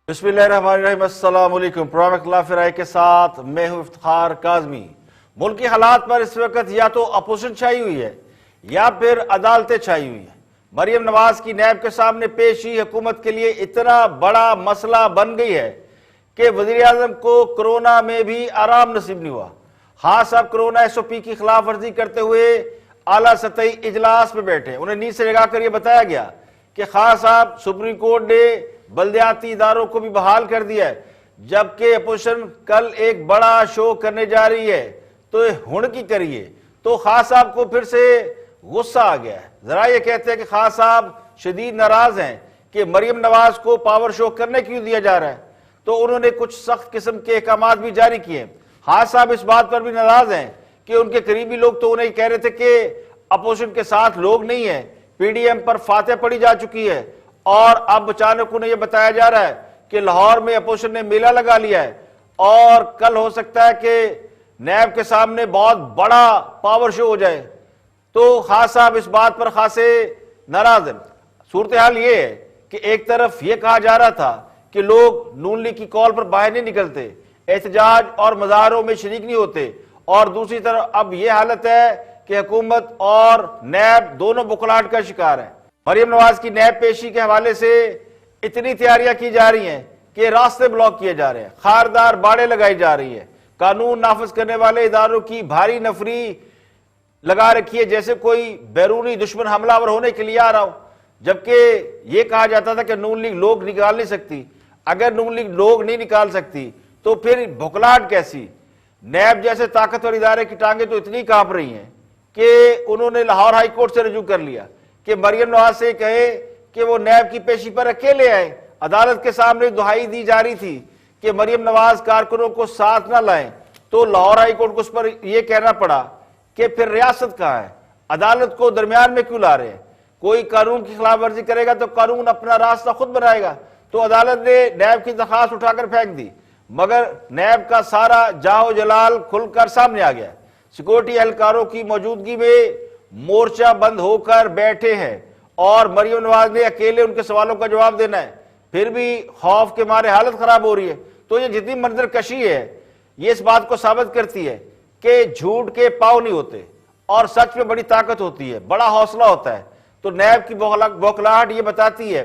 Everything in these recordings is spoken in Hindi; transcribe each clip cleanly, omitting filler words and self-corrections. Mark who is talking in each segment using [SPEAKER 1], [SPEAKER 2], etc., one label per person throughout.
[SPEAKER 1] बिस्मिल्लाहिर्रहमानिर्रहीम। अस्सलाम वालेकुम। प्रोग्राम खिलाफ राय के साथ मैं हूं इफ्तिखार काज़मी। मुल्क की हालात पर इस वक्त या तो अपोजिशन छाई हुई है या फिर अदालतें छाई हुई हैं। मरियम नवाज की नैब के सामने पेशी हुकूमत के लिए इतना बड़ा मसला बन गई है कि वज़ीर आज़म को कोरोना में भी आराम नसीब नहीं हुआ। हाँ साहब कोरोना SOP की खिलाफ वर्जी करते हुए आला सतही इजलास में बैठे, उन्हें नींद से जगाकर यह बताया गया कि खान साहब सुप्रीम कोर्ट ने बल्दियाती इदारों को भी बहाल कर दिया है, जबकि अपोजिशन कल एक बड़ा शो करने जा रही है, तो हुण की करिए। तो खान साहब को फिर से गुस्सा आ गया है। जरा ये कहते हैं कि खान साहब शदीद नाराज हैं कि मरियम नवाज को पावर शो करने क्यों दिया जा रहा है, तो उन्होंने कुछ सख्त किस्म के अहकाम भी जारी किए। खान साहब इस बात पर भी नाराज हैं कि उनके करीबी लोग तो उन्हें कह रहे थे कि अपोजिशन के साथ लोग नहीं है, PDM पर फातह पड़ी जा चुकी है, और अब अचानक उन्हें यह बताया जा रहा है कि लाहौर में अपोजिशन ने मेला लगा लिया है और कल हो सकता है कि नैब के सामने बहुत बड़ा पावर शो हो जाए। तो खान साहब इस बात पर खासे नाराज हैं। सूरत हाल ये है कि एक तरफ ये कहा जा रहा था कि लोग नून लीग की कॉल पर बाहर नहीं निकलते, एहतजाज और मुजाहरों में शरीक नहीं होते, और दूसरी तरफ अब यह हालत है कि हुकूमत और नैब दोनों बुखलाहट का शिकार है। मरियम नवाज की नैब पेशी के हवाले से इतनी तैयारियां की जा रही हैं कि रास्ते ब्लॉक किए जा रहे हैं, खारदार बाड़े लगाई जा रही है, कानून नाफिज करने वाले इदारों की भारी नफरी लगा रखी है जैसे कोई बैरूनी दुश्मन हमलावर होने के लिए आ रहा हो। जबकि यह कहा जाता था कि नून लीग लोग निकाल नहीं सकती। अगर नून लीग लोग नहीं निकाल सकती तो फिर भुखलाहट कैसी। नैब जैसे ताकतवर इदारे की टांगे तो इतनी कांप रही हैं कि उन्होंने लाहौर हाई कोर्ट से रजू कर लिया कि मरियम नवाज से कहे कि वो नैब की पेशी पर अकेले आए। अदालत के सामने दुहाई दी जा रही थी कि मरियम नवाज कारकुनों को साथ ना लाएं, तो लाहौर हाई कोर्ट को उस पर यह कहना पड़ा कि फिर रियासत कहां है, अदालत को दरमियान में क्यों ला रहे हैं। कोई कानून की खिलाफ वर्जी करेगा तो कानून अपना रास्ता खुद बनाएगा। तो अदालत ने नैब की दरखास्त उठाकर फेंक दी, मगर नैब का सारा जाहो जलाल खुलकर सामने आ गया। सिक्योरिटी एहलकारों की मौजूदगी में मोर्चा बंद होकर बैठे हैं और मरियम नवाज ने अकेले उनके सवालों का जवाब देना है, फिर भी खौफ के मारे हालत खराब हो रही है। तो ये जितनी मंजर कशी है ये इस बात को साबित करती है कि झूठ के पाँव नहीं होते और सच में बड़ी ताकत होती है, बड़ा हौसला होता है। तो नैब की बौखलाहट ये बताती है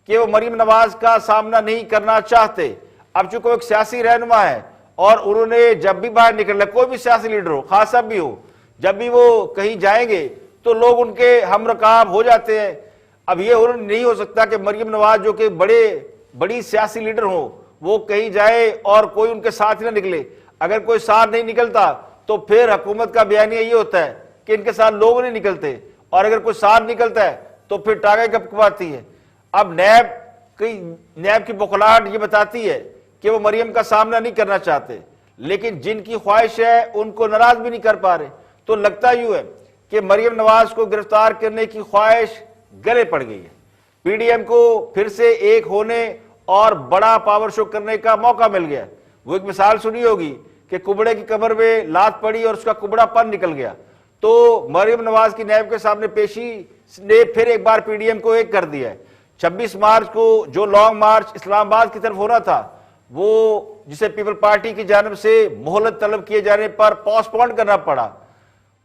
[SPEAKER 1] कि वो मरियम नवाज का सामना नहीं करना चाहते। अब चूंकि वो एक सियासी रहनुमा है और उन्होंने जब भी बाहर निकलना, कोई भी सियासी लीडर हो, खास साहब भी हो, जब भी वो कहीं जाएंगे तो लोग उनके हमरकाब हो जाते हैं। अब ये नहीं हो सकता कि मरियम नवाज जो कि बड़ी सियासी लीडर हो वो कहीं जाए और कोई उनके साथ ही ना निकले। अगर कोई साथ नहीं निकलता तो फिर हुकूमत का बयानिया ये होता है कि इनके साथ लोग नहीं निकलते, और अगर कोई साथ निकलता है तो फिर टांगे कपकपाती है। अब नैब की बौखलाहट ये बताती है कि वो मरियम का सामना नहीं करना चाहते, लेकिन जिनकी ख्वाहिश है उनको नाराज भी नहीं कर पा रहे। तो लगता यूं है कि मरियम नवाज को गिरफ्तार करने की ख्वाहिश गले पड़ गई है। PDM को फिर से एक होने और बड़ा पावर शो करने का मौका मिल गया। वो एक मिसाल सुनी होगी कि कुबड़े की कमर में लात पड़ी और उसका कुबड़ापन निकल गया। तो मरियम नवाज की नैब के सामने पेशी ने फिर एक बार PDM को एक कर दिया है। 26 मार्च को जो लॉन्ग मार्च इस्लामाबाद की तरफ होना था, वो जिसे पीपल पार्टी की जानिब से मोहलत तलब किए जाने पर पोस्टपोन करना पड़ा।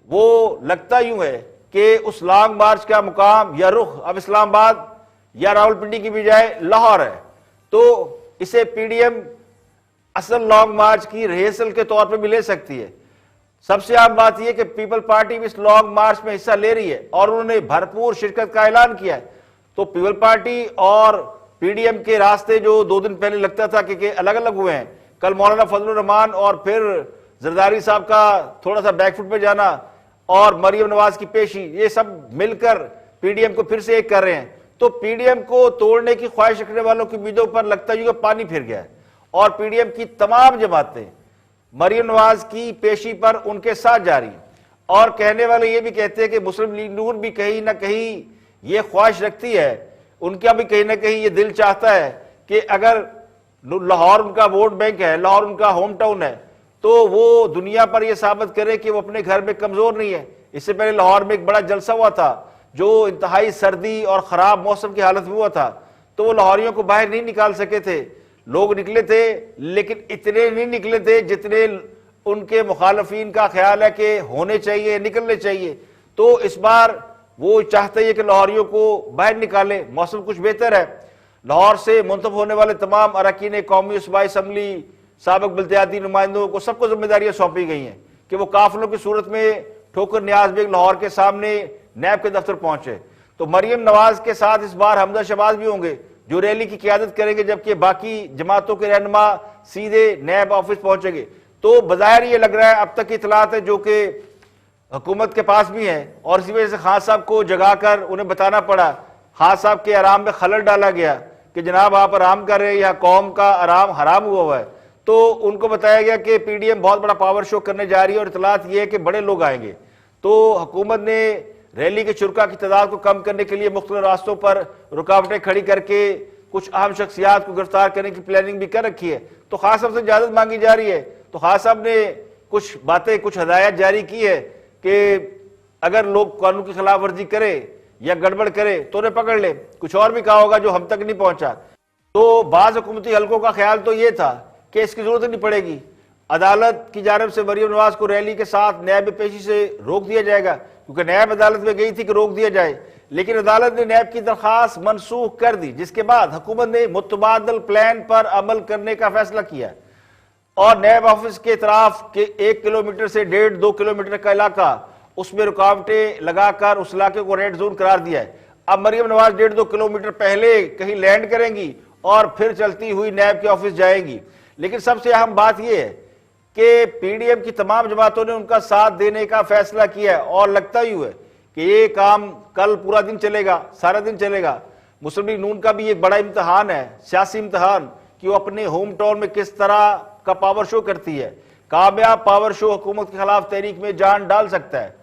[SPEAKER 1] वो लगता यूं है कि उस लॉन्ग मार्च का मुकाम या रुख अब इस्लामाबाद या रावलपिंडी की बजाय लाहौर है। तो इसे PDM असल लॉन्ग मार्च की रिहर्सल के तौर पर भी ले सकती है। सबसे आम बात यह कि पीपल पार्टी भी इस लॉन्ग मार्च में हिस्सा ले रही है और उन्होंने भरपूर शिरकत का ऐलान किया है। तो पीपल पार्टी और PDM के रास्ते जो 2 दिन पहले लगता था कि अलग अलग हुए हैं, कल मौलाना फजलुर रहमान और फिर जरदारी साहब का थोड़ा सा बैकफुट पे जाना और मरियम नवाज की पेशी, ये सब मिलकर PDM को फिर से एक कर रहे हैं। तो PDM को तोड़ने की ख्वाहिश रखने वालों की उम्मीदों पर लगता है कि पानी फिर गया है और PDM की तमाम जमातें मरियम नवाज की पेशी पर उनके साथ जा रही हैं। और कहने वाले ये भी कहते हैं कि मुस्लिम लीग नून भी कहीं ना कहीं ये ख्वाहिश रखती है, उनका भी कहीं ना कहीं ये दिल चाहता है कि अगर लाहौर उनका वोट बैंक है, लाहौर उनका होम टाउन है, तो वो दुनिया पर यह साबित करे कि वो अपने घर में कमजोर नहीं है। इससे पहले लाहौर में एक बड़ा जलसा हुआ था जो इंतहाई सर्दी और खराब मौसम की हालत में हुआ था, तो वो लाहौरियों को बाहर नहीं निकाल सके थे, लोग निकले थे, लेकिन इतने नहीं निकले थे जितने उनके मुखालफीन का ख्याल है कि होने चाहिए, निकलने चाहिए। तो इस बार वो चाहते हैं कि लाहौरियों को बाहर निकाले। मौसम कुछ बेहतर है। लाहौर से मुंतब होने वाले तमाम अरकान कौमी सूबाई असम्बली, साबिक बल्दियाती नुमाइंदों को सबको जिम्मेदारियां सौंपी गई हैं कि वो काफिलों की सूरत में ठोकर नियाज बेग लाहौर के सामने नैब के दफ्तर पहुंचे। तो मरियम नवाज के साथ इस बार हमजा शहबाज भी होंगे जो रैली की क़यादत करेंगे, जबकि बाकी जमातों के रहनुमा सीधे नैब ऑफिस पहुंचेंगे। तो बज़ाहिर ये लग रहा है, अब तक की इतलात है जो कि हुकूमत के पास भी है, और इसी वजह से खान साहब को जगाकर उन्हें बताना पड़ा। खान साहब के आराम में खलल डाला गया कि जनाब आप आराम कर रहे हैं, यहाँ कौम का आराम हराम हुआ है। तो उनको बताया गया कि पीडीएम बहुत बड़ा पावर शो करने जा रही है और इतलात ये है कि बड़े लोग आएंगे। तो हुकूमत ने रैली के शुरका की तादाद को कम करने के लिए मुख्तलिफ रास्तों पर रुकावटें खड़ी करके कुछ अहम शख्सियात को गिरफ्तार करने की प्लानिंग भी कर रखी है। तो खान साहब से इजाजत मांगी जा रही है। तो खान साहब ने कुछ बातें, कुछ हदायत जारी की है कि अगर लोग कानून की खिलाफ वर्जी करे या गड़बड़ करे तो उन्हें पकड़ ले। कुछ और भी कहा होगा जो हम तक नहीं पहुंचा। तो बाज़ हुकूमती हलकों का ख्याल तो ये था कि इसकी जरूरत नहीं पड़ेगी, अदालत की जानिब से मरियम नवाज को रैली के साथ नैब पेशी से रोक दिया जाएगा, क्योंकि नैब अदालत में गई थी कि रोक दिया जाए। लेकिन अदालत ने नैब की दरखास्त मनसूख कर दी, जिसके बाद हुकूमत ने मुतबादल प्लान पर अमल करने का फैसला किया और नैब ऑफिस के तरफ के 1 किलोमीटर से 1.5-2 किलोमीटर का इलाका, उसमें रुकावटें लगाकर उस इलाके को रेड जोन करार दिया है। अब मरियम नवाज 1.5-2 किलोमीटर पहले कहीं लैंड करेंगी और फिर चलती हुई नैब के ऑफिस जाएंगी। लेकिन सबसे अहम बात यह है कि पीडीएम की तमाम जमातों ने उनका साथ देने का फैसला किया है और लगता ही हुआ है कि ये काम कल पूरा दिन चलेगा, सारा दिन चलेगा। मुस्लिम लीग नून का भी एक बड़ा इम्तहान है, सियासी इम्तहान, कि वो अपने होम टाउन में किस तरह का पावर शो करती है। कामयाब पावर शो हुकूमत के खिलाफ तहरीक में जान डाल सकता है,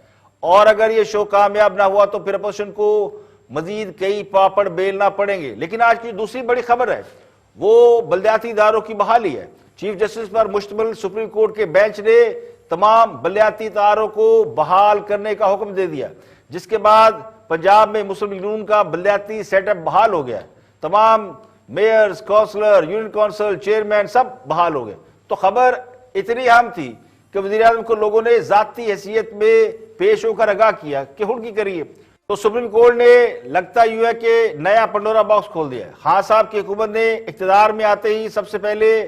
[SPEAKER 1] और अगर ये शो कामयाब ना हुआ तो फिर अपोजिशन को मजीद कई पापड़ बेलना पड़ेंगे। लेकिन आज की दूसरी बड़ी खबर है वो बल्दियाती इदारों की बहाली है। चीफ जस्टिस पर मुश्तमिल सुप्रीम कोर्ट के बेंच ने तमाम बल्दियाती इदारों को बहाल करने का हुक्म दे दिया, जिसके बाद पंजाब में मुस्लिम लीग नून का बल्दियाती सेटअप बहाल हो गया। तमाम mayors, councillor, union council chairman सब बहाल हो गए। तो खबर इतनी अहम थी कि वज़ीर-ए-आज़म को लोगों ने जाती हैसियत में पेश होकर आगाह किया कि हुड़की करिए। तो सुप्रीम कोर्ट ने लगता यूं है कि नया पंडोरा बॉक्स खोल दिया है। खान साहब की हुकूमत ने इख्तिदार में आते ही सबसे पहले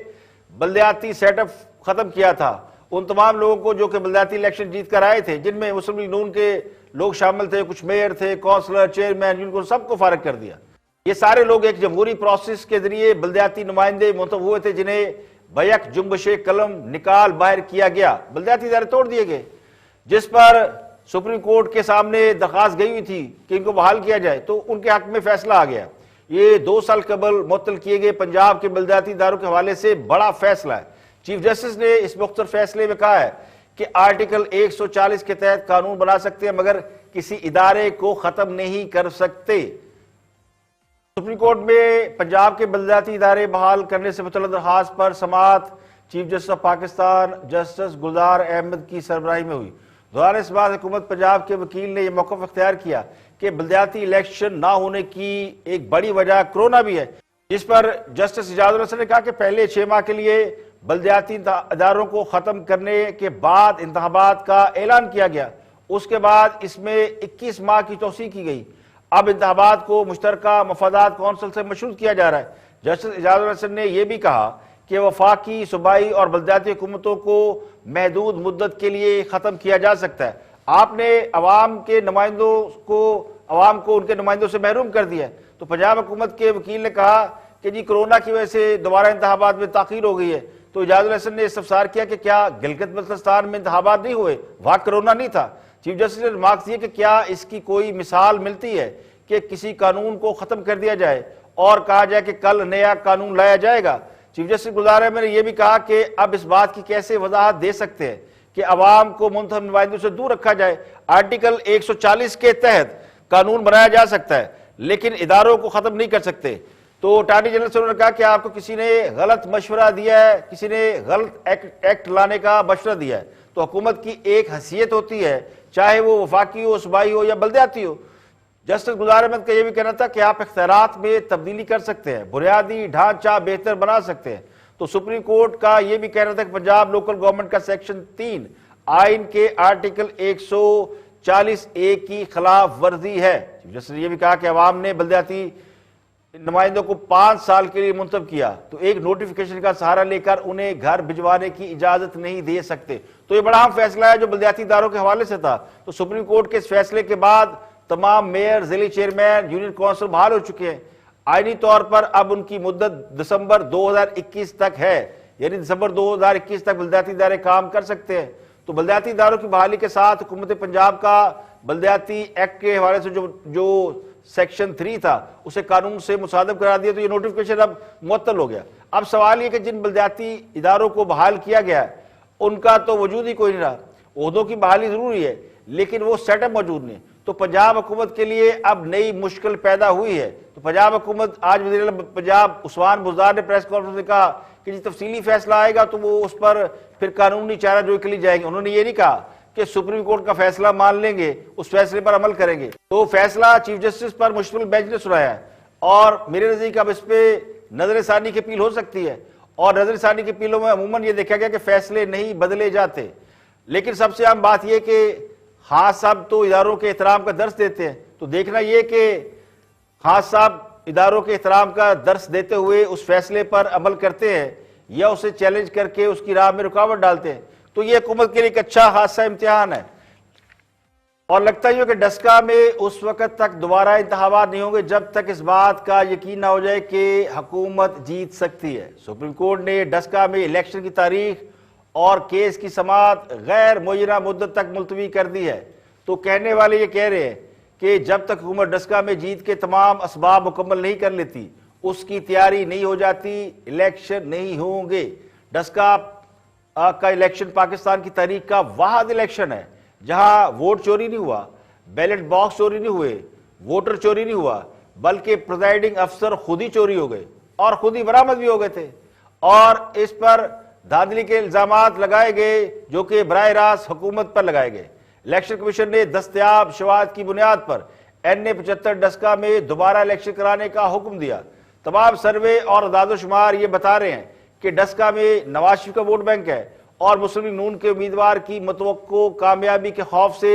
[SPEAKER 1] बल्दियाती सेटअप खत्म किया था। उन तमाम लोगों को जो कि बल्दियाती इलेक्शन जीत कर आए थे, जिनमें मुस्लिम लीग नून के लोग शामिल थे, कुछ मेयर थे, काउंसलर, चेयरमैन, यूनियन, सबको फारग कर दिया। ये सारे लोग एक जमहूरी प्रोसेस के जरिए बल्दियाती नुमाइंदे मुंतखब हुए थे, जिन्हें बैक जुम्बशे कलम निकाल बाहर किया गया, बल्दियाती इदारे तोड़ दिए गए, जिस पर सुप्रीम कोर्ट के सामने दरखास्त गई हुई थी कि इनको बहाल किया जाए। तो उनके हक में फैसला आ गया। ये 2 साल कबल मुअत्तल किए गए पंजाब के बल्दियाती इदारों के हवाले से बड़ा फैसला है। चीफ जस्टिस ने इस मुख्तर फैसले में कहा है कि आर्टिकल 140 के तहत कानून बना सकते हैं, मगर किसी इदारे को खत्म नहीं कर सकते। सुप्रीम कोर्ट में पंजाब के बल्दियाती इदारे बहाल करने से मुतल्लिक़ दरखास्त पर समाअत chief justice of Pakistan justice Gulzar Ahmed की सरबराही में हुई। दौरान इस बात हुकूमत पंजाब के वकील ने यह मौक़िफ़ इख्तियार किया कि बल्दियाती इलेक्शन ना होने की एक बड़ी वजह कोरोना भी है, जिस पर जस्टिस इजाजुल हसन ने कहा कि पहले 6 माह के लिए बल्दियाती इदारों को ख़त्म करने के बाद इंतखाबात का ऐलान किया गया। उसके बाद इसमें 21 माह की तौसीह की गई। अब इंतखाबात को मुश्तरका मफादात कौंसिल से मशरूत किया जा रहा है। जस्टिस इजाजुल हसन ने यह भी कहा कि वफाकी, सूबाई और बल्दियाती हुकूमतों को महदूद मुद्दत के लिए ख़त्म किया जा सकता है। आपने अवाम को उनके नुमाइंदों से महरूम कर दिया है। तो पंजाब हुकूमत के वकील ने कहा कि जी कोरोना की वजह से दोबारा इंतखाबात में ताख़ीर हो गई है। तो इजाजुल हसन ने इस्तफसार किया कि क्या गिलगित बल्तिस्तान में इंतखाबात नहीं हुए, वहाँ कोरोना नहीं था। चीफ जस्टिस ने रिमार्क दिए कि क्या इसकी कोई मिसाल मिलती है कि किसी कानून को ख़त्म कर दिया जाए और कहा जाए कि कल नया कानून लाया जाएगा। चीफ जस्टिस गुलजार अहमद ने यह भी कहा कि अब इस बात की कैसे वजाहत दे सकते हैं कि अवाम को मुंतखब नुमाइंदों से दूर रखा जाए। आर्टिकल 140 के तहत कानून बनाया जा सकता है, लेकिन इदारों को ख़त्म नहीं कर सकते। तो अटॉर्नी जनरल से उन्होंने कहा कि आपको किसी ने गलत मशवरा दिया है, किसी ने गलत एक्ट लाने का मशवरा दिया है। तो हुकूमत की एक हैसियत होती है, चाहे वो वफाकी हो, सूबाई हो या बल्दियाती हो, जस्टिस गुलजार अहमद का यह भी कहना था कि आप इख्तियारात में तब्दीली कर सकते हैं, बुनियादी ढांचा बेहतर बना सकते हैं। तो सुप्रीम कोर्ट का यह भी कहना था कि पंजाब लोकल गवर्नमेंट का सेक्शन 3 आइन के आर्टिकल 140A की खिलाफ वर्जी है। जस्टिस ने यह भी कहा कि अवाम ने बल्दियाती नुमाइंदों को 5 साल के लिए मुंतब किया, तो एक नोटिफिकेशन का सहारा लेकर उन्हें घर भिजवाने की इजाजत नहीं दे सकते। तो ये बड़ा अहम फैसला है जो बल्दियाती इदारों के हवाले से था। तो सुप्रीम कोर्ट के इस फैसले के बाद तमाम मेयर, जिले चेयरमैन, यूनियन काउंसिल बहाल हो चुके हैं। आईनी तौर पर अब उनकी मुद्दत दिसंबर 2021 तक है, यानी दिसंबर 2021 तक बल्दियाती इदारे काम कर सकते हैं। तो बल्दियाती इदारों की बहाली के साथ हुकूमत पंजाब का बल्दियाती एक्ट के हवाले से जो सेक्शन 3 था उसे कानून से मुसादब करा दिया। तो ये नोटिफिकेशन अब मुअत्तल हो गया। अब सवाल ये कि जिन बल्दियाती इदारों को बहाल किया गया है उनका तो वजूद ही कोई नहीं रहा। ओहदों की बहाली जरूरी है लेकिन वो सेटअप मौजूद नहीं। तो पंजाब हुकूमत के लिए अब नई मुश्किल पैदा हुई है। तो पंजाब हुकूमत, आज वज़ीर आला पंजाब उस्मान बुज़दार ने प्रेस कॉन्फ्रेंस में कहा कि जो तफसीली फैसला आएगा तो वो उस पर फिर कानूनी चारा जोई के लिए जाएंगे। उन्होंने ये नहीं कहा कि सुप्रीम कोर्ट का फैसला मान लेंगे, उस फैसले पर अमल करेंगे। तो फैसला चीफ जस्टिस पर मुश्तमिल बेंच ने सुनाया है और मेरे नजदीक अब इस पे नजरसानी की अपील हो सकती है। और नजरसानी की अपीलों में अमूमन ये देखा गया कि फैसले नहीं बदले जाते। लेकिन सबसे अहम बात यह कि खास साहब तो इदारों के एहतराम का दर्स देते हैं। तो देखना यह कि खास साहब इदारों के एहतराम का दर्स देते हुए उस फैसले पर अमल करते हैं या उसे चैलेंज करके उसकी राह में रुकावट डालते हैं। तो यह हुकूमत के लिए एक अच्छा खासा इम्तिहान है। और लगता ही हो कि डस्का में उस वक्त तक दोबारा इंतखाबात नहीं होंगे जब तक इस बात का यकीन ना हो जाए कि हुकूमत जीत सकती है। सुप्रीम कोर्ट ने डस्का में इलेक्शन की तारीख और केस की समाअत गैर मुय्यना मुद्दत तक मुलतवी कर दी है। तो कहने वाले ये कह रहे हैं कि जब तक हुकूमत डस्का में जीत के तमाम असबाब मुकम्मल नहीं कर लेती, उसकी तैयारी नहीं हो जाती, इलेक्शन नहीं होंगे। डस्का का इलेक्शन पाकिस्तान की तारीख का वाहिद इलेक्शन है जहां वोट चोरी नहीं हुआ, बैलेट बॉक्स चोरी नहीं हुए, वोटर चोरी नहीं हुआ, बल्कि प्रिजाइडिंग अफसर खुद ही चोरी हो गए और खुद ही बरामद भी हो गए थे। और इस पर धांधली के इल्जामात लगाए गए जो कि बराह रास्त हुकूमत पर लगाए गए। इलेक्शन कमीशन ने दस्तयाब शवाहद की बुनियाद पर NA 75 डस्का में दोबारा इलेक्शन कराने का हुक्म दिया। तमाम सर्वे और अदाद-ओ-शुमार ये बता रहे हैं कि डस्का में नवाज शरीफ का वोट बैंक है और मुस्लिम लीग नून के उम्मीदवार की मुतवक्को कामयाबी के खौफ से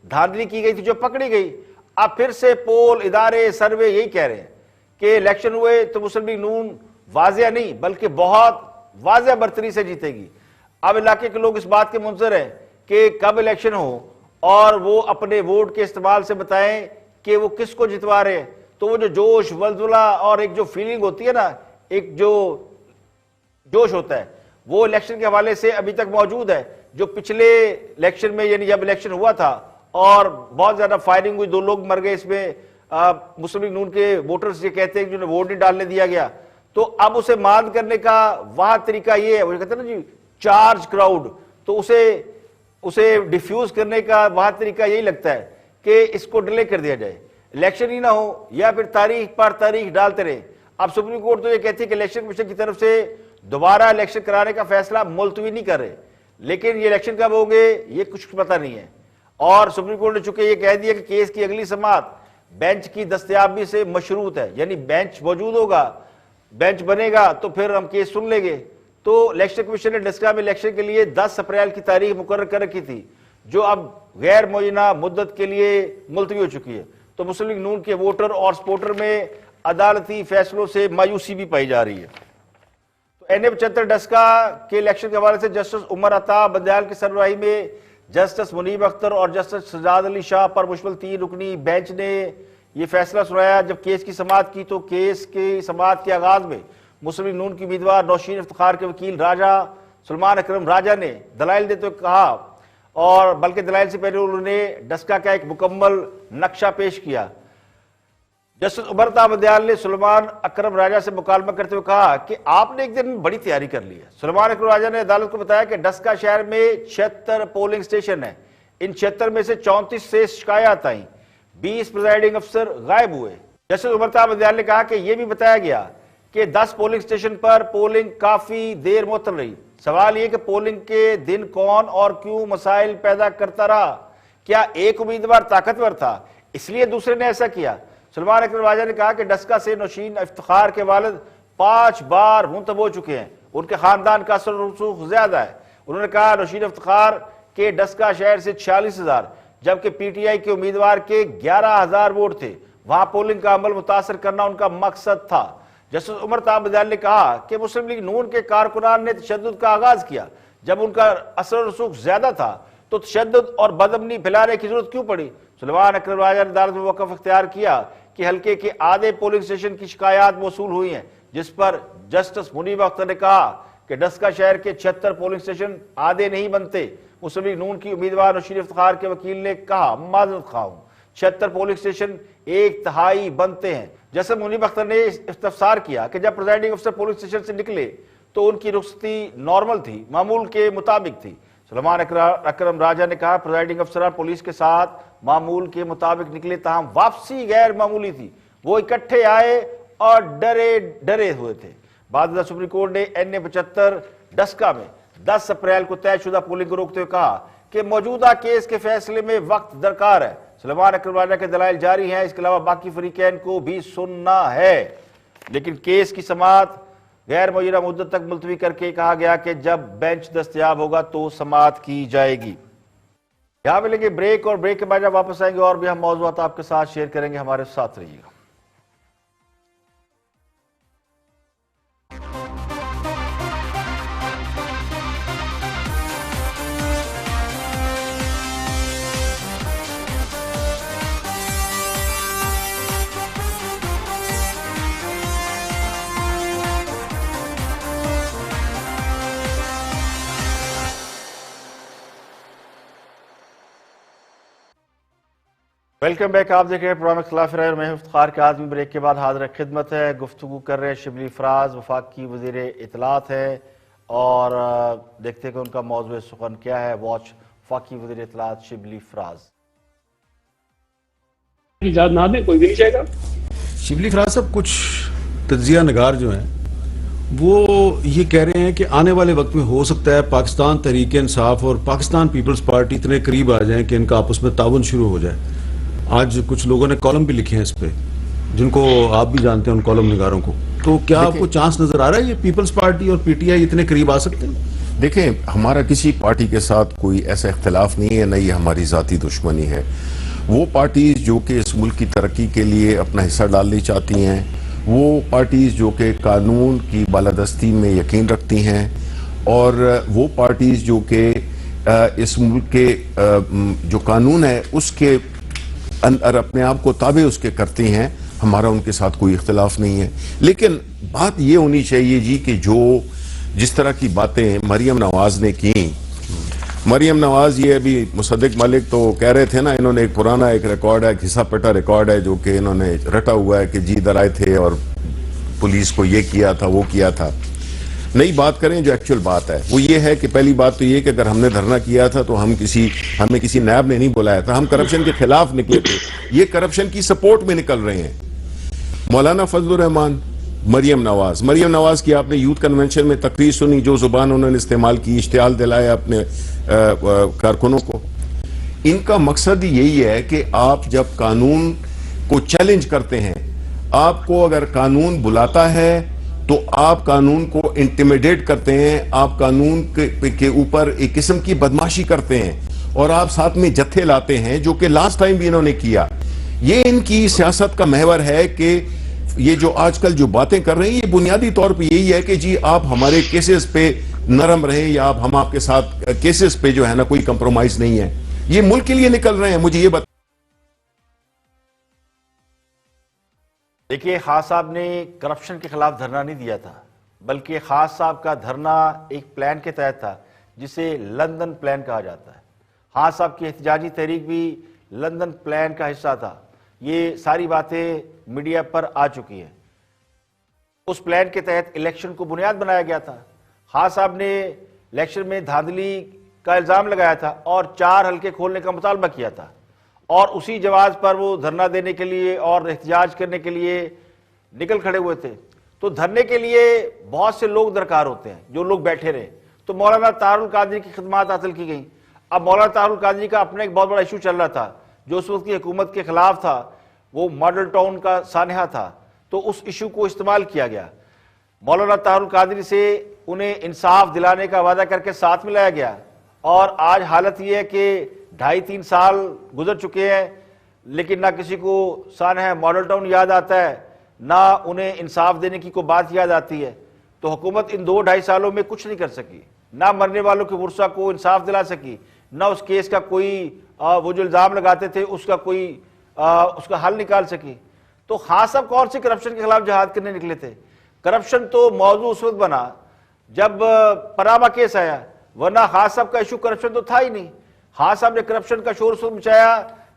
[SPEAKER 1] धांधली की गई थी जो पकड़ी गई। अब फिर से पोल इदारे सर्वे यही कह रहे हैं कि इलेक्शन हुए तो मुस्लिम लीग नून वाजिया नहीं बल्कि बहुत वाजिया बर्तरी से जीतेगी। अब इलाके के लोग इस बात के मुंतज़िर हैं कि कब इलेक्शन हो और वो अपने वोट के इस्तेमाल से बताएं कि वो किसको जितवा रहे हैं। तो वो जो जोश वल्वला और एक जो फीलिंग होती है ना, एक जो जोश होता है, वो इलेक्शन के हवाले से अभी तक मौजूद है। जो पिछले इलेक्शन में यानी जब इलेक्शन हुआ था और बहुत ज्यादा फायरिंग हुई, 2 लोग मर गए इसमें, मुस्लिम लीग नून के वोटर्स ये कहते हैं जिन्हें वोट नहीं डालने दिया गया। तो अब उसे मांद करने का वह तरीका ये है, वो कहते हैं ना जी चार्ज क्राउड, तो उसे डिफ्यूज करने का वह तरीका यही लगता है कि इसको डिले कर दिया जाए, इलेक्शन ही ना हो या फिर तारीख पर तारीख डालते रहे। अब सुप्रीम कोर्ट तो ये कहती है कि इलेक्शन कमीशन की तरफ से दोबारा इलेक्शन कराने का फैसला मुलतवी नहीं कर रहे, लेकिन ये इलेक्शन कब होंगे ये कुछ पता नहीं है। और सुप्रीम कोर्ट ने चूंकि ये कह दिया कि केस की अगली समाअत बेंच की दस्तयाबी से मशरूत है, यानी बेंच मौजूद होगा, बेंच बनेगा तो फिर हम केस सुन लेंगे। तो इलेक्शन कमीशन ने डस्का में इलेक्शन के लिए 10 अप्रैल की तारीख मुकर्रर कर रखी थी जो अब गैर मुय्यना मुद्दत के लिए मुलतवी हो चुकी है। तो मुस्लिम लीग नून के वोटर और सपोर्टर में अदालती फैसलों से मायूसी भी पाई जा रही है। तो NA 75 डस्का के इलेक्शन के हवाले से जस्टिस उमर अता बंदयाल की सरबराही में जस्टिस मुनीब अख्तर और जस्टिस सजाद अली शाह पर मुश्तमिल 3 रुकनी बेंच ने यह फैसला सुनाया। जब केस की समाअत की तो केस की समाअत के आगाज में मुस्लिम लीग नून की उम्मीदवार नौशीन इफ्तिखार के वकील राजा सलमान अकरम राजा ने दलाइल देते हुए कहा, और बल्कि दलाइल से पहले उन्होंने डस्का का एक मुकम्मल नक्शा पेश किया। जस्टिस उमर अता बंदयाल ने सलमान अकरम राजा से मुकालमा करते हुए कहा कि आपने एक दिन में बड़ी तैयारी कर ली है। सलमान अकरम राजा ने अदालत को बताया कि डस्का शहर में 76 पोलिंग स्टेशन है, इन 76 में से 34 से शिकायत आई, 20 प्रिजाइडिंग अफसर गायब हुए। जस्टिस उमर अता बंदयाल ने कहा कि यह भी बताया गया कि 10 पोलिंग स्टेशन पर पोलिंग काफी देर मुअत्तल रही। सवाल यह कि पोलिंग के दिन कौन और क्यों मसाइल पैदा करता रहा। क्या एक उम्मीदवार ताकतवर था, इसलिए दूसरे ने ऐसा किया। सलमान अकरम राजा ने कहा कि डस्का से नौशीन इफ्तिखार के वालिद 5 बार मुंतब हो चुके हैं, उनके खानदान का असर रसूख ज्यादा है। उन्होंने कहा नौशीन इफ्तिखार के डस्का शहर से 46,000 जबकि पीटीआई के उम्मीदवार के 11,000 वोट थे। वहां पोलिंग का अमल मुतासर करना उनका मकसद था। जस्टिस उमर ताबदाल ने कहा कि मुस्लिम लीग नून के कारकुनान ने तशद्दुद का आगाज किया। जब उनका असर रसूख ज्यादा था तो तशद्दुद और बदअमनी फैलाने की जरूरत क्यों पड़ी? सलमान अकरम राजा ने अदालत में वक़्फ़ इख्तियार किया कि हल्के के आधे पोलिंग स्टेशन की शिकायत मौसूल हुई हैं, जिस पर जस्टिस मुनीब अख्तर ने कहा कि डस्का शहर के 76 पोलिंग स्टेशन आधे नहीं बनते। मुस्लिम लीग नून की उम्मीदवार नौशीन इफ्तिखार के वकील ने कहा माजरत खा हूं, 76 पोलिंग स्टेशन 1/3 बनते हैं। जैसे मुनीब अख्तर ने इस्तफसार किया कि जब प्रिजाइडिंग अफसर पोलिंग स्टेशन से निकले तो उनकी रुखसती नॉर्मल थी, मामूल के मुताबिक थी। सलमान अकरम राजा ने कहा प्रिजाइडिंग अफसर पुलिस के साथ मामूल के मुताबिक निकले, तहम वापसी गैर मामूली थी। वो इकट्ठे आए और डरे हुए थे। बाद सुप्रीम कोर्ट ने NA-75 डस्का में 10 अप्रैल को तयशुदा पोलिंग को रोकते हुए कहा कि मौजूदा केस के फैसले में वक्त दरकार है। सलमान अकरम राजा के दलाइल जारी हैं, इसके अलावा बाकी फरीकैन को भी सुनना है, लेकिन केस की समाअत गैर मुय्यना मुद्दत तक मुलतवी करके कहा गया कि जब बेंच दस्तयाब होगा तो समाअत की जाएगी। यहां मिलेंगे ब्रेक और ब्रेक के बाद जब वापस आएंगे और भी हम मौजूद आपके साथ शेयर करेंगे। हमारे साथ रहिएगा। Welcome back. आप देख रहे हैं प्रोग्राम इख्तिलाफ राय और मैं इफ्तिखार काज़मी। ब्रेक के बाद हाजिर खिदमत है। गुफ्तगू कर रहे हैं शिबली फराज, वफाकी वज़ीर इत्तलात है, और देखते हैं कि उनका मौज़ू सुखन क्या है। वॉच वफाकी वज़ीर इत्तलात शिबली फराज।
[SPEAKER 2] इजाज़त ना दे कोई भी नहीं जाएगा।
[SPEAKER 3] शिबली फराज साहब, कुछ तज्जिया नगार जो हैं वो ये कह रहे हैं कि आने वाले वक्त में हो सकता है पाकिस्तान तहरीक इंसाफ और पाकिस्तान पीपल्स पार्टी इतने करीब आ जाएं कि इनका आपस में ताउन शुरू हो जाए। आज कुछ लोगों ने कॉलम भी लिखे हैं इस पे, जिनको आप भी जानते हैं उन कॉलम निगारों को। तो क्या आपको चांस नजर आ रहा है ये पीपल्स पार्टी और पीटीआई इतने करीब आ सकते हैं?
[SPEAKER 4] देखें, हमारा किसी पार्टी के साथ कोई ऐसा इख्तिलाफ नहीं है, न ये हमारी जाती दुश्मनी है। वो पार्टीज जो कि इस मुल्क की तरक्की के लिए अपना हिस्सा डालना चाहती हैं, वो पार्टीज जो कि कानून की बालादस्ती में यकीन रखती हैं, और वो पार्टीज जो कि इस मुल्क के जो कानून है उसके अंदर अपने आप को ताबे उसके करती हैं, हमारा उनके साथ कोई इख्तिलाफ नहीं है। लेकिन बात ये होनी चाहिए जी कि जो जिस तरह की बातें मरियम नवाज ने की, मरियम नवाज, ये अभी मुसद्दिक मलिक तो कह रहे थे ना, इन्होंने एक पुराना एक रिकॉर्ड है, घिसा पिटा रिकॉर्ड है जो कि इन्होंने रटा हुआ है कि जी इधर आए थे और पुलिस को ये किया था वो किया था। नई बात करें, जो एक्चुअल बात है वो ये है कि पहली बात तो ये कि अगर हमने धरना किया था तो हमें किसी नायब ने नहीं बुलाया था, हम करप्शन के खिलाफ निकले थे। ये करप्शन की सपोर्ट में निकल रहे हैं। मौलाना फजलुर रहमान, मरियम नवाज की आपने यूथ कन्वेंशन में तकरीर सुनी, जो जुबान उन्होंने इस्तेमाल की, इश्तियाल दिलाया अपने कारकुनों को। इनका मकसद यही है कि आप जब कानून को चैलेंज करते हैं, आपको अगर कानून बुलाता है तो आप कानून को इंटिमिडेट करते हैं, आप कानून के ऊपर एक किस्म की बदमाशी करते हैं, और आप साथ में जत्थे लाते हैं, जो कि लास्ट टाइम भी इन्होंने किया। ये इनकी सियासत का महवर है कि ये जो आजकल जो बातें कर रहे हैं, ये बुनियादी तौर पे यही है कि जी आप हमारे केसेस पे नरम रहे, या हम आपके साथ केसेस पे जो है ना कोई कंप्रोमाइज नहीं है। ये मुल्क के लिए निकल रहे हैं, मुझे ये
[SPEAKER 1] देखिए, खास साहब ने करप्शन के खिलाफ धरना नहीं दिया था, बल्कि खास साहब का धरना एक प्लान के तहत था जिसे लंदन प्लान कहा जाता है। खास साहब की एहतजाजी तहरीक भी लंदन प्लान का हिस्सा था। ये सारी बातें मीडिया पर आ चुकी हैं। उस प्लान के तहत इलेक्शन को बुनियाद बनाया गया था। खास साहब ने इलेक्शन में धांधली का इल्जाम लगाया था और 4 हल्के खोलने का मुतालबा किया था, और उसी जवाब पर वो धरना देने के लिए और एहतजाज करने के लिए निकल खड़े हुए थे। तो धरने के लिए बहुत से लोग दरकार होते हैं जो लोग बैठे रहे। तो मौलाना तारुल कादरी की खिदमत हासिल की गई। अब मौलाना तारुल कादरी का अपना एक बहुत बड़ा इशू चल रहा था, जो उस वक्त की हुकूमत के खिलाफ था, वो मॉडल टाउन का सानहा था, तो उस इशू को इस्तेमाल किया गया। मौलाना तारुल कादरी से उन्हें इंसाफ दिलाने का वादा करके साथ में लाया गया, और आज हालत यह है कि 2.5-3 साल गुजर चुके हैं, लेकिन ना किसी को सानहा मॉडल टाउन याद आता है, ना उन्हें इंसाफ देने की कोई बात याद आती है। तो हुकूमत इन 2-2.5 सालों में कुछ नहीं कर सकी, ना मरने वालों के वर्षा को इंसाफ दिला सकी, ना उस केस का कोई वो जो इल्ज़ाम लगाते थे उसका कोई उसका हल निकाल सकी। तो खान साहब कौन से करप्शन के खिलाफ जहाद करने निकले थे? करप्शन तो मौजू उस वक्त बना जब पनामा केस आया, वरना खान साहब का इशू करप्शन तो था ही नहीं। खान साहब ने करप्शन का शोर शोर मचाया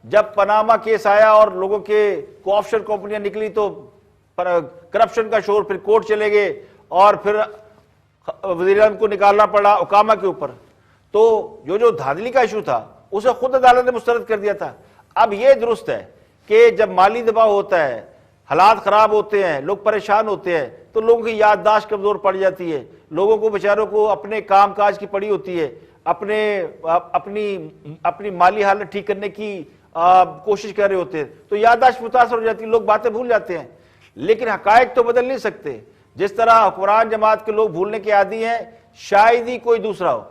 [SPEAKER 1] जब पनामा केस आया और लोगों के ऑफशोर कंपनियां निकली, तो करप्शन का शोर, फिर कोर्ट चले गए और फिर वज़ीर-ए-आज़म को निकालना पड़ा ओकामा के ऊपर। तो जो धांधली का इशू था उसे खुद अदालत ने मुस्तरद कर दिया था। अब यह दुरुस्त है कि जब माली दबाव होता है, हालात खराब होते हैं, लोग परेशान होते हैं, तो लोगों की याददाश्त कमजोर पड़ जाती है, लोगों को बेचारों को अपने काम काज की पड़ी होती है, अपनी माली हालत ठीक करने की कोशिश कर रहे होते हैं, तो याददाश्त मुतासर हो जाती है, लोग बातें भूल जाते हैं। लेकिन हकायक तो बदल नहीं सकते। जिस तरह हुक्मरान जमात के लोग भूलने के आदी हैं, शायद ही कोई दूसरा हो।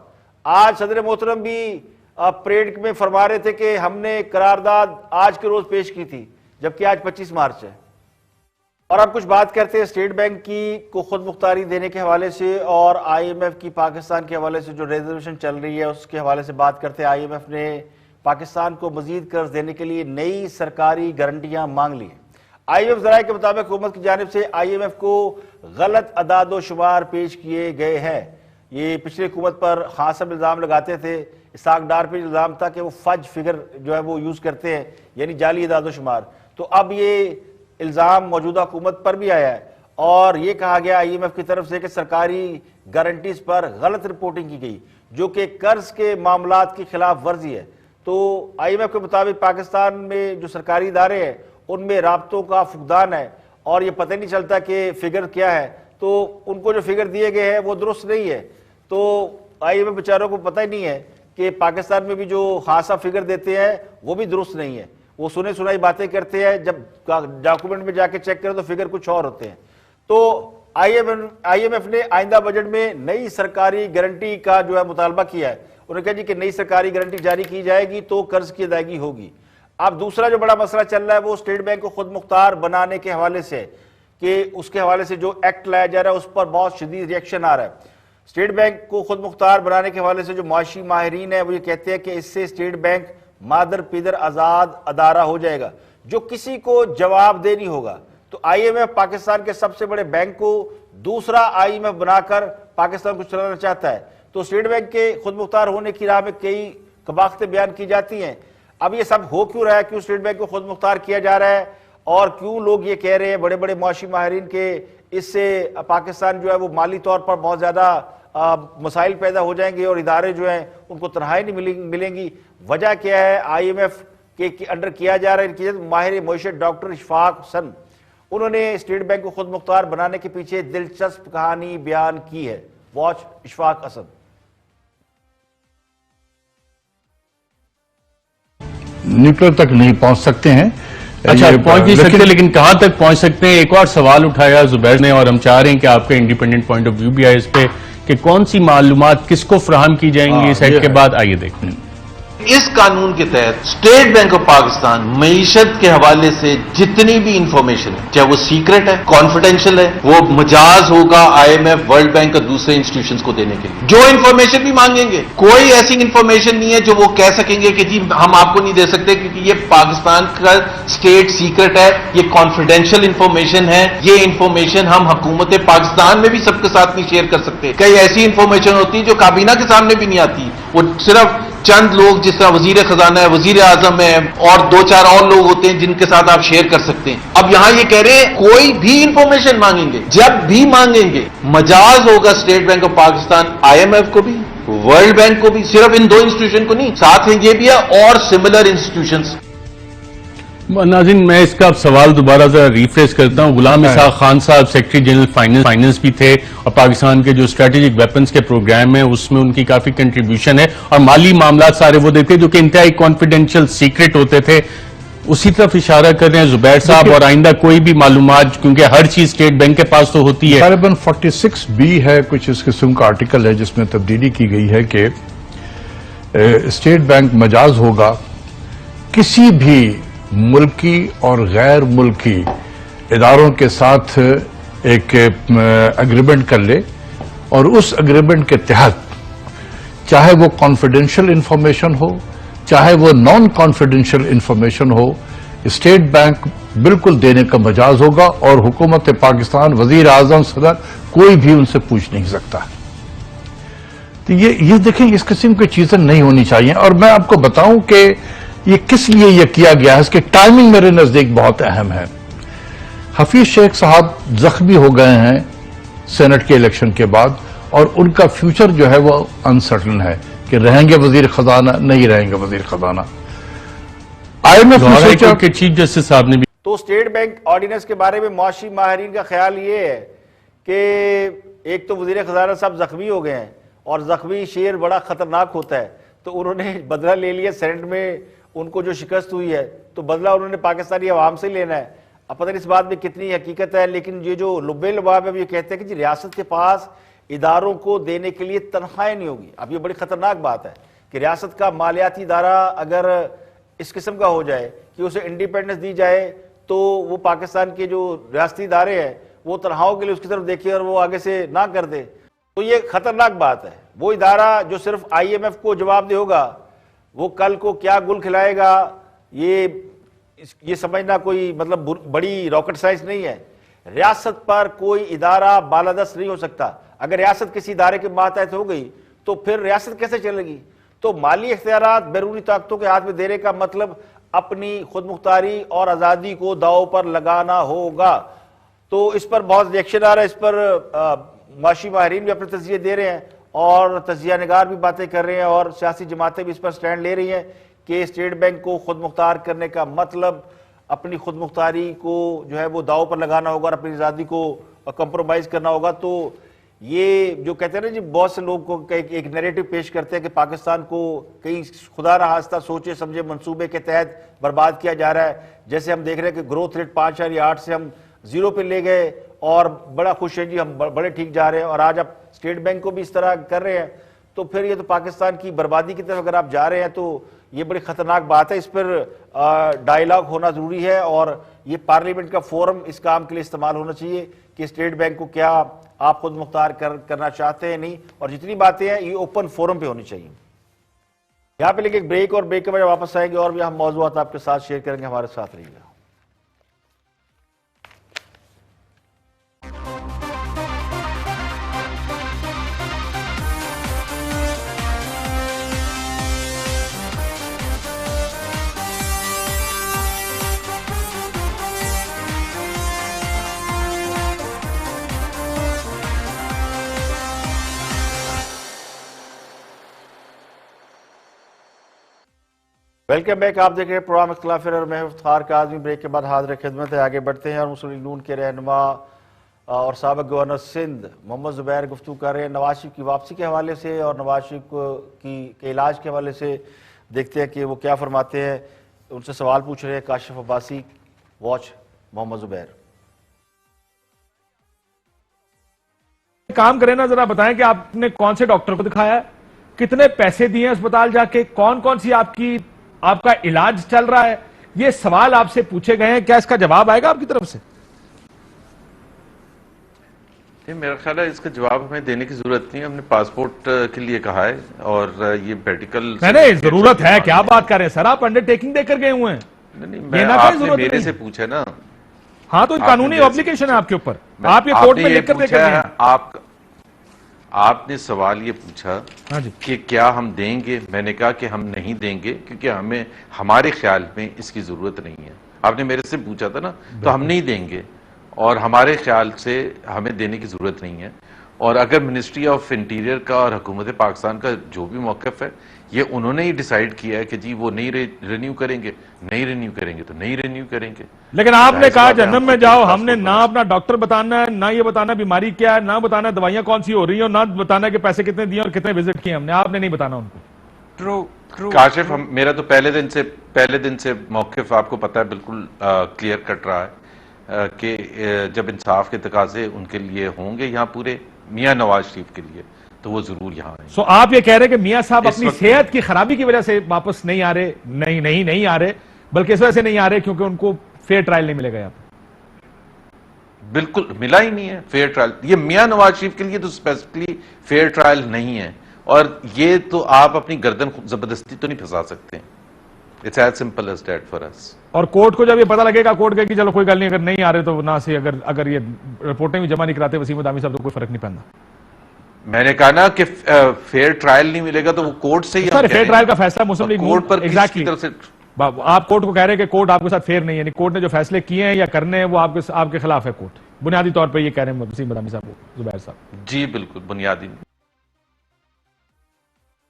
[SPEAKER 1] आज सदर मोहतरम भी परेड में फरमा रहे थे कि हमने करारदाद आज के रोज पेश की थी, जबकि आज 25 मार्च है। और अब कुछ बात करते हैं स्टेट बैंक की को खुद मुख्तारी देने के हवाले से और IMF की पाकिस्तान के हवाले से जो रेजोल्यूशन चल रही है उसके हवाले से बात करते हैं। IMF ने पाकिस्तान को मजीद कर्ज देने के लिए नई सरकारी गारंटियां मांग ली। IMF जराये के मुताबिक हुकूमत की जानिब से IMF को गलत अदादो शुमार पेश किए गए हैं। ये पिछली हुकूमत पर खान साहब इल्ज़ाम लगाते थे, इसाक डार पर इल्ज़ाम था कि वो फज फिगर जो है वो यूज़ करते हैं, यानी जाली अदादो शुमार। तो अब ये इल्ज़ाम मौजूदा हुकूमत पर भी आया है और ये कहा गया IMF की तरफ से कि सरकारी गारंटीज पर गलत रिपोर्टिंग की गई, जो कि कर्ज के मामलात की खिलाफ वर्जी है। तो IMF के मुताबिक पाकिस्तान में जो सरकारी इदारे हैं उनमें राब्तों का फुकदान है और ये पता नहीं चलता कि फिगर क्या है, तो उनको जो फिगर दिए गए हैं वो दुरुस्त नहीं है। तो IMF बेचारों को पता ही नहीं है कि पाकिस्तान में भी जो खासा फिगर देते हैं वो भी दुरुस्त नहीं है। वो सुने सुनाई बातें करते हैं, जब डॉक्यूमेंट में जाके चेक करें तो फिगर कुछ और होते हैं। तो IMF ने आइंदा बजट में नई सरकारी गारंटी का जो है मुतालबा किया है। उन्होंने कहा जी कि नई सरकारी गारंटी जारी की जाएगी तो कर्ज की अदायगी होगी। अब दूसरा जो बड़ा मसला चल रहा है वो स्टेट बैंक को खुद मुख्तार बनाने के हवाले से, कि उसके हवाले से जो एक्ट लाया जा रहा है उस पर बहुत शदीद रिएक्शन आ रहा है। स्टेट बैंक को खुद मुख्तार बनाने के हवाले से जो मुआशी माहिरीन है वो ये कहते हैं कि इससे स्टेट बैंक मादर पिदर आजाद अदारा हो जाएगा जो किसी को जवाबदेह नहीं होगा। तो IMF पाकिस्तान के सबसे बड़े बैंक को दूसरा IMF बनाकर पाकिस्तान को चलाना चाहता है। तो स्टेट बैंक के खुद मुख्तार होने की राह में कई कबाख्तें बयान की जाती हैं। अब ये सब हो क्यों रहा है, क्यों स्टेट बैंक को खुद मुख्तार किया जा रहा है और क्यों लोग ये कह रहे हैं बड़े बड़े मुआशी माहिरीन के इससे पाकिस्तान जो है वो माली तौर पर बहुत ज्यादा मसाइल पैदा हो जाएंगे और इदारे जो हैं उनको तनख्वाही नहीं मिलेंगी। वजह क्या है? IMF के अंडर किया जा रहा है। माहिर मईशत डॉक्टर इशफाक हसन, उन्होंने स्टेट बैंक को खुद मुख्तार बनाने के पीछे दिलचस्प कहानी बयान की है। वॉच इशफाक हसन।
[SPEAKER 5] न्यूक्लियर तक नहीं पहुंच सकते हैं।
[SPEAKER 2] अच्छा, पहुंच नहीं सकते, लेकिन कहां तक पहुंच सकते हैं? एक और सवाल उठाया जुबैर ने और हम चाह रहे हैं कि आपका इंडिपेंडेंट पॉइंट ऑफ व्यू भी आए इस पे कि कौन सी मालूमात किसको फराहम की जाएंगी इस एक्ट के बाद। आइए देखते हैं।
[SPEAKER 6] इस कानून के तहत स्टेट बैंक ऑफ पाकिस्तान मईशत के हवाले से जितनी भी इंफॉर्मेशन है, चाहे वो सीक्रेट है, कॉन्फिडेंशियल है, वो मजाज होगा IMF, वर्ल्ड बैंक और दूसरे इंस्टीट्यूशंस को देने के लिए। जो इंफॉर्मेशन भी मांगेंगे, कोई ऐसी इंफॉर्मेशन नहीं है जो वो कह सकेंगे कि जी हम आपको नहीं दे सकते क्योंकि ये पाकिस्तान का स्टेट सीक्रेट है, ये कॉन्फिडेंशियल इंफॉर्मेशन है, ये इंफॉर्मेशन हम हुकूमत पाकिस्तान में भी सबके साथ नहीं शेयर कर सकते। कई ऐसी इंफॉर्मेशन होती है जो काबीना के सामने भी नहीं आती, वो सिर्फ चंद लोग जिस तरह वजीर खजाना है, वजीर आजम है और 2-4 और लोग होते हैं जिनके साथ आप शेयर कर सकते हैं। अब यहां ये कह रहे हैं कोई भी इंफॉर्मेशन मांगेंगे, जब भी मांगेंगे, मजाज होगा state bank of Pakistan IMF को भी, वर्ल्ड बैंक को भी, सिर्फ इन 2 इंस्टीट्यूशन को नहीं, साथ में ये भी है और सिमिलर इंस्टीट्यूशंस।
[SPEAKER 2] नाज़रीन, मैं इसका अब सवाल दोबारा जरा रिफ्रेश करता हूं। गुलाम इसहाक खान साहब सेक्रेटरी जनरल फाइनेंस भी थे और पाकिस्तान के जो स्ट्रेटेजिक वेपन्स के प्रोग्राम है उसमें उनकी काफी कंट्रीब्यूशन है, और माली मामला सारे वो देखते जो कि इंतहाई कॉन्फिडेंशियल सीक्रेट होते थे। उसी तरफ इशारा कर रहे हैं जुबैर साहब, और आइंदा कोई भी मालूमात, क्योंकि हर चीज स्टेट बैंक के पास तो होती है।
[SPEAKER 5] तकरीबन 46B है कुछ इस किस्म का आर्टिकल है जिसमें तब्दीली की गई है कि स्टेट बैंक मजाज होगा किसी भी मुल्की और गैर मुल्की इदारों के साथ एक एग्रीमेंट कर ले, और उस एग्रीमेंट के तहत चाहे वो कॉन्फिडेंशियल इंफॉर्मेशन हो चाहे वो नॉन कॉन्फिडेंशियल इंफॉर्मेशन हो, स्टेट बैंक बिल्कुल देने का मजाज होगा, और हुकूमत पाकिस्तान, वजीर आजम, सदर कोई भी उनसे पूछ नहीं सकता। तो ये देखें, इस किस्म की चीजें नहीं होनी चाहिए। और मैं आपको बताऊं कि ये किस लिए ये किया गया है, इसकी टाइमिंग मेरे नजदीक बहुत अहम है। हफीज शेख साहब जख्मी हो गए हैं सेनेट के इलेक्शन के बाद, और उनका फ्यूचर जो है वो अनसर्टन है कि रहेंगे वजीर खजाना, नहीं रहेंगे वजीर खजाना। IMF ने सोचा
[SPEAKER 2] कि चीफ जस्टिस साहब ने भी
[SPEAKER 1] तो स्टेट बैंक ऑर्डिनेंस के बारे में मुआशी माहिरीन का ख्याल ये है कि एक तो वजीर खजाना साहब जख्मी हो गए हैं, और जख्मी शेर बड़ा खतरनाक होता है, तो उन्होंने बदला ले लिया सेनेट में, उनको जो शिकस्त हुई है तो बदला उन्होंने पाकिस्तानी अवाम से लेना है। अब पता नहीं इस बात में कितनी हकीकत है, लेकिन ये जो लुब्बे लुबाब है ये कहते हैं कि जी रियासत के पास इदारों को देने के लिए तनख्वाहें नहीं होगी। अब ये बड़ी खतरनाक बात है कि रियासत का मालियाती इदारा अगर इस किस्म का हो जाए कि उसे इंडिपेंडेंस दी जाए, तो वो पाकिस्तान के जो रियासती इदारे हैं वो तनख्वाहों के लिए उसकी तरफ देखे और वो आगे से ना कर दे, तो ये खतरनाक बात है। वो इदारा जो सिर्फ IMF को जवाबदेह होगा, वो कल को क्या गुल खिलाएगा, ये समझना कोई मतलब बड़ी रॉकेट साइंस नहीं है। रियासत पर कोई इदारा बालादस्त नहीं हो सकता। अगर रियासत किसी इदारे के मातहत हो गई तो फिर रियासत कैसे चलेगी? तो माली इख्तियारात बैरूनी ताकतों के हाथ में देने का मतलब अपनी खुद मुख्तारी और आज़ादी को दांव पर लगाना होगा। तो इस पर बहुत रिएक्शन आ रहा है, इस पर माशी माहिरीन भी अपने तजिए दे रहे हैं और तजिया निगार भी बातें कर रहे हैं, और सियासी जमातें भी इस पर स्टैंड ले रही हैं कि स्टेट बैंक को खुद मुख्तार करने का मतलब अपनी खुद मुख्तारी को जो है वो दांव पर लगाना होगा और अपनी आज़ादी को कंप्रोमाइज करना होगा। तो ये जो कहते हैं ना जी, बहुत से लोग को एक नैरेटिव पेश करते हैं कि पाकिस्तान को कहीं खुदा न खास्ता सोचे समझे मंसूबे के तहत बर्बाद किया जा रहा है। जैसे हम देख रहे हैं कि ग्रोथ रेट 5.8 से हम 0 पे ले गए और बड़ा खुश हैं जी, हम बड़े ठीक जा रहे हैं, और आज आप स्टेट बैंक को भी इस तरह कर रहे हैं, तो फिर ये तो पाकिस्तान की बर्बादी की तरफ अगर आप जा रहे हैं तो ये बड़ी खतरनाक बात है। इस पर डायलॉग होना जरूरी है, और ये पार्लियामेंट का फोरम इस काम के लिए इस्तेमाल होना चाहिए कि स्टेट बैंक को क्या आप खुद मुख्तार करना चाहते हैं नहीं, और जितनी बातें हैं ये ओपन फोरम पे होनी चाहिए। यहाँ पे लेके एक ब्रेक, और ब्रेक के बाद वापस आएंगे और भी हम मौजूद आपके साथ शेयर करेंगे। हमारे साथ रहिएगा। Welcome back. आप देख रहे हैं प्रोग्राम इख्तिलाफ और मैं इफ्तिखार काज़मी। ब्रेक के बाद हाजिर खिदमत है, आगे बढ़ते हैं और मुस्लिम लीग नून के रहनुमा और साबिक गवर्नर सिंध मोहम्मद जुबैर गुफ्तगू कर रहे हैं नवाज शरीफ की वापसी के हवाले से और नवाज शरीफ के इलाज के हवाले से। देखते हैं कि वो क्या फरमाते हैं। उनसे सवाल पूछ रहे हैं काशिफ अब्बासी। वॉच मोहम्मद जुबैर।
[SPEAKER 7] काम करें ना, जरा बताएं कि आपने कौन से डॉक्टर को दिखाया है, कितने पैसे दिए अस्पताल जाके, कौन कौन सी आपका इलाज चल रहा है। ये सवाल आपसे पूछे गए हैं, क्या इसका जवाब आएगा आपकी तरफ से?
[SPEAKER 6] मेरा ख्याल है इसका जवाब हमें देने की जरूरत नहीं है। हमने पासपोर्ट के लिए कहा है और ये मेडिकल
[SPEAKER 7] नहीं जरूरत है, क्या बात कर रहे हैं सर, आप अंडरटेकिंग देकर गए हुए हैं।
[SPEAKER 6] नहीं, आपने मेरे से पूछा ना।
[SPEAKER 7] हाँ, तो कानूनी ऑब्लिगेशन है आपके ऊपर, आप ये कोर्ट में लिखकर देकर गए।
[SPEAKER 6] आपने सवाल ये पूछा कि क्या हम देंगे, मैंने कहा कि हम नहीं देंगे क्योंकि हमें हमारे ख्याल में इसकी जरूरत नहीं है। आपने मेरे से पूछा था ना, तो हम नहीं देंगे और हमारे ख्याल से हमें देने की जरूरत नहीं है। और अगर मिनिस्ट्री ऑफ इंटीरियर का और हुकूमत पाकिस्तान का जो भी मौक़िफ़ है, ये उन्होंने ही डिसाइड किया है कि जी वो नहीं रिन्यू करेंगे, नहीं रिन्यू करेंगे तो नहीं रिन्यू करेंगे।
[SPEAKER 7] लेकिन आपने कहा जहन्नम में जाओ, हमने ना अपना डॉक्टर बताना है, ना ये बताना बीमारी क्या है, ना बताना दवाइयां कौन सी हो रही है, ना बताना कि पैसे कितने दिए और कितने विजिट किए हमने, आपने नहीं बताना उनको।
[SPEAKER 8] ट्रू
[SPEAKER 6] काशिफ, मेरा तो पहले दिन से मौक़िफ़ आपको पता है बिल्कुल क्लियर कट रहा है कि जब इंसाफ के तकाजे उनके लिए होंगे यहाँ पूरे मियां नवाज शरीफ के लिए, तो वो जरूर यहाँ आएंगे।
[SPEAKER 7] सो आप ये कह रहे हैं कि मियां साहब अपनी सेहत की खराबी की वजह से वापस नहीं आ रहे? नहीं आ रहे, बल्कि इस वजह से नहीं आ रहे क्योंकि उनको फेयर ट्रायल नहीं मिलेगा यहाँ पे।
[SPEAKER 6] बिल्कुल मिला ही नहीं है फेयर ट्रायल। ये मियां नवाज शरीफ के लिए तो स्पेसिफिकली फेयर ट्रायल नहीं है, और ये तो आप अपनी गर्दन जबरदस्ती तो नहीं फंसा सकते। It's as simple as that for us.
[SPEAKER 7] और कोर्ट को जब ये पता लगेगा, कोर्ट कहेगी चलो कोई गल नहीं, अगर नहीं आ रहे तो ना से, अगर ये रिपोर्टें भी जमा नहीं कराते वसीम दामी साहब तो कोई फर्क नहीं पड़ना।
[SPEAKER 6] मैंने कहा ना कि फेयर ट्रायल नहीं मिलेगा तो वो कोर्ट से ही
[SPEAKER 7] सर फेयर ट्रायल का फैसला मुस्लिम लीग
[SPEAKER 6] कोर्ट पर
[SPEAKER 7] एग्जैक्टली
[SPEAKER 6] तरफ से
[SPEAKER 7] आप कोर्ट को कह रहे हैं कि कोर्ट आपके साथ फेयर नहीं है, यानी कोर्ट ने जो फैसले किए हैं या करने हैं वो आपके खिलाफ है। कोर्ट बुनियादी तौर पर ये कह रहे हैं वसीम बदामी साहब, जुबैर साहब।
[SPEAKER 6] जी बिल्कुल बुनियादी।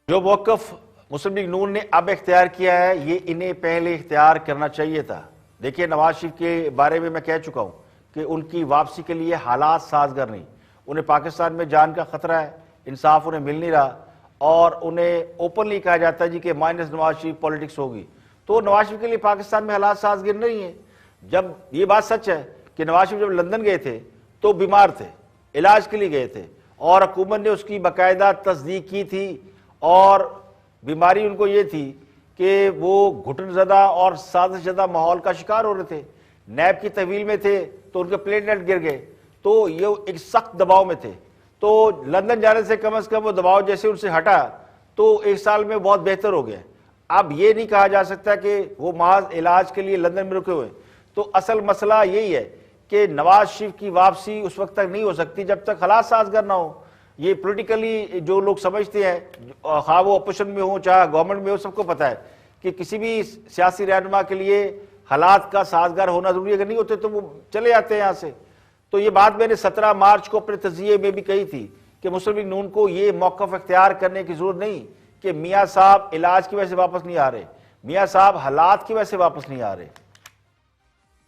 [SPEAKER 1] जो मौक़िफ़ मुस्लिम लीग नून ने अब इख्तियार किया है, ये इन्हें पहले इख्तियार करना चाहिए था। देखिए, नवाज शरीफ के बारे में मैं कह चुका हूं कि उनकी वापसी के लिए हालात साजगार नहीं, उन्हें पाकिस्तान में जान का खतरा है, इंसाफ उन्हें मिल नहीं रहा, और उन्हें ओपनली कहा जाता है जी कि माइनस नवाज शरीफ पॉलिटिक्स होगी। तो नवाज शरीफ के लिए पाकिस्तान में हालात साजगार नहीं है। जब ये बात सच है कि नवाज शरीफ जब लंदन गए थे तो बीमार थे, इलाज के लिए गए थे, और हुकूमत ने उसकी बाकायदा तस्दीक की थी, और बीमारी उनको ये थी कि वो घुटनज़दा और साजिशज़दा माहौल का शिकार हो रहे थे, नैब की तहवील में थे तो उनके प्लेटलेट गिर गए, तो ये एक सख्त दबाव में थे। तो लंदन जाने से कम वो दबाव जैसे उनसे हटा तो एक साल में बहुत बेहतर हो गया। अब ये नहीं कहा जा सकता कि वो महज इलाज के लिए लंदन में रुके हुए। तो असल मसला यही है कि नवाज शरीफ की वापसी उस वक्त तक नहीं हो सकती जब तक हालात साजगार ना हो। ये पॉलिटिकली जो लोग समझते हैं, हाँ वो अपोजिशन में हो चाहे गवर्नमेंट में हो, सबको पता है कि किसी भी सियासी रहनुमा के लिए हालात का साजगार होना जरूरी है। अगर नहीं होते तो वो चले जाते हैं यहाँ से। तो ये बात मैंने 17 मार्च को अपने तज़किये में भी कही थी कि मुस्लिम लीग नून को ये मौक़िफ़ इख्तियार करने की जरूरत नहीं कि मियाँ साहब इलाज की वजह से वापस नहीं आ रहे, मियाँ साहब हालात की वजह से वापस नहीं आ रहे।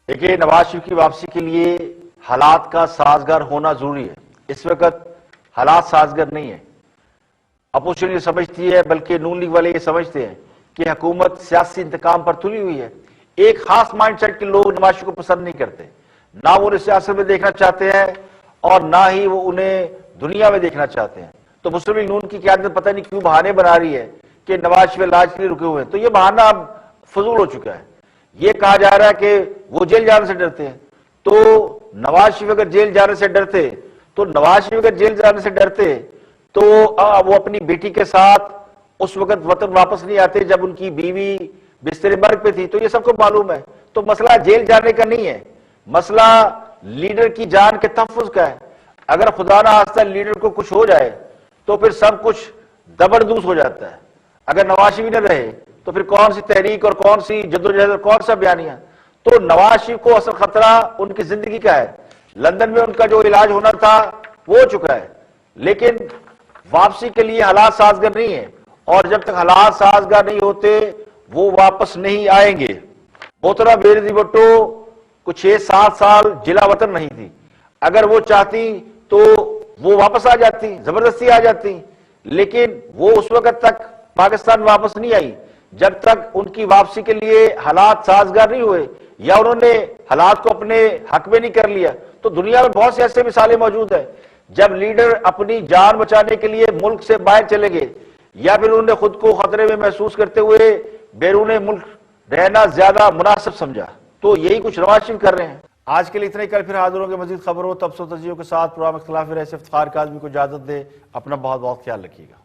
[SPEAKER 1] देखिए, नवाज शरीफ की वापसी के लिए हालात का साजगार होना जरूरी है। इस वक्त हालात साजगार नहीं है। अपोजिशन ये समझती है, बल्कि नून लीग वाले ये समझते हैं कि हुकूमत सियासी इंतकाम पर तुली हुई है। एक खास माइंडसेट के लोग नवाज शरीफ को पसंद नहीं करते, ना वो उन्हें सियासत में देखना चाहते हैं और ना ही वो उन्हें दुनिया में देखना चाहते हैं। तो मुस्लिम लीग नून की क़यादत पता नहीं क्यों बहाने बना रही है कि नवाज शरीफ इलाज के लिए रुके हुए हैं। तो ये बहाना अब फजूल हो चुका है। ये कहा जा रहा है कि वो जेल जाने से डरते हैं। तो नवाज शरीफ अगर जेल जाने से डरते तो वो अपनी बेटी के साथ उस वक्त वतन वापस नहीं आते जब उनकी बीवी बिस्तर मर्ग पे थी। तो ये सबको मालूम है। तो मसला जेल जाने का नहीं है, मसला लीडर की जान के तहफ़्फ़ुज़ का है। अगर खुदा ना खास्ता लीडर को कुछ हो जाए तो फिर सब कुछ दबरदूस हो जाता है। अगर नवाज शरीफ न रहे तो फिर कौन सी तहरीक और कौन सी जद्दोजहद, कौन सा बयानिया। तो नवाज शरीफ को असल खतरा उनकी जिंदगी का है। लंदन में उनका जो इलाज होना था वो हो चुका है, लेकिन वापसी के लिए हालात साजगार नहीं है, और जब तक हालात साजगार नहीं होते वो वापस नहीं आएंगे। मोहतरमा बेनज़ीर भुट्टो कुछ 6-7 साल जिला वतन नहीं थी। अगर वो चाहती तो वो वापस आ जाती, जबरदस्ती आ जाती, लेकिन वो उस वक्त तक पाकिस्तान वापस नहीं आई जब तक उनकी वापसी के लिए हालात साजगार नहीं हुए या उन्होंने हालात को अपने हक में नहीं कर लिया। तो दुनिया में बहुत सी ऐसी मिसालें मौजूद है जब लीडर अपनी जान बचाने के लिए मुल्क से बाहर चले गए या फिर उन्होंने खुद को खतरे में महसूस करते हुए बैरून मुल्क रहना ज्यादा मुनासिब समझा। तो यही कुछ नवाज शरीफ कर रहे हैं। आज के लिए इतना ही। कल फिर हाजिर होंगे मजीद खबरों, तबसरों, तजज़ियों के साथ। प्रोग्राम इख्तिलाफ राय से इफ्तिखार काज़मी को इजाजत दे। अपना बहुत बहुत ख्याल रखिएगा।